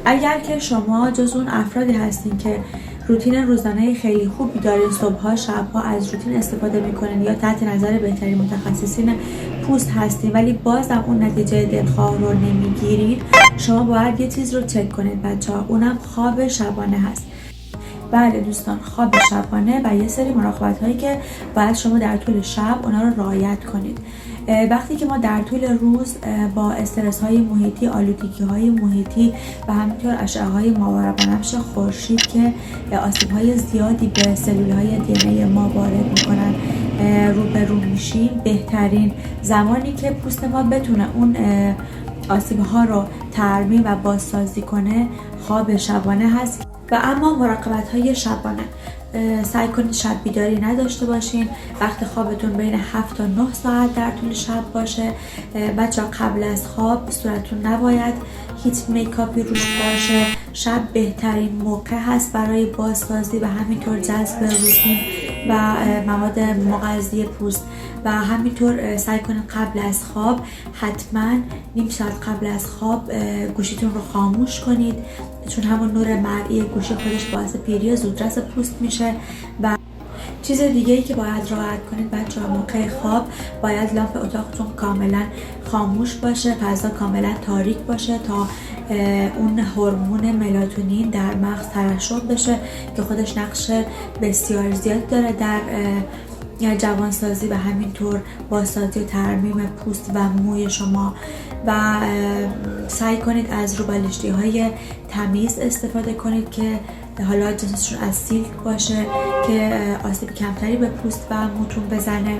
اگر که شما جز اون افرادی هستین که روتین روزانه خیلی خوبی دارین، صبح‌ها شب‌ها از روتین استفاده میکنین یا تحت نظر بهترین متخصصین پوست هستین ولی بازم اون نتیجه دلخواه رو نمیگیرین، شما باید یه چیز رو چک کنید بچه‌ها، اونم خواب شبانه هست. بله دوستان، خواب شبانه و یه سری مراقبت هایی که باید شما در طول شب اونا رو رعایت کنید. وقتی که ما در طول روز با استرس های محیطی، آلودگی های محیطی و همینطور اشعه های ماورا بنفش خورشید که آسیب های زیادی به سلول های دی ان ای ما وارد میکنن روبرو میشیم، بهترین زمانی که پوست ما بتونه اون آسیب ها رو ترمیم و بازسازی کنه خواب شبانه هست. و اما مراقبت های شبانه، سعی کنید شب بیداری نداشته باشین، وقت خوابتون بین 7 تا 9 ساعت در طول شب باشه. بچه ها قبل از خواب صورتتون نباید هیچ میکاپی روش باشه. شب بهترین موقع هست برای بازسازی و همینطور جذب روتین و مواد مغذی پوست. و همینطور سعی کنید قبل از خواب حتما نیم ساعت قبل از خواب گوشیتون رو خاموش کنید، چون همون نور مرئی گوشی خودش باعث پیری زودرس پوست میشه. و چیز دیگه ای که باید رعایت کنید بچه‌ها، موقع خواب باید لامپ اتاقتون کاملا خاموش باشه، فضا کاملا تاریک باشه تا اون هورمون ملاتونین در مغز ترشح بشه که خودش نقش بسیار زیاد داره در جوانسازی و همینطور بازسازی و ترمیم پوست و موی شما. و سعی کنید از روبالشتی های تمیز استفاده کنید که حالا جنسشون از سیلک باشه که آسیب کمتری به پوست و موتون بزنه.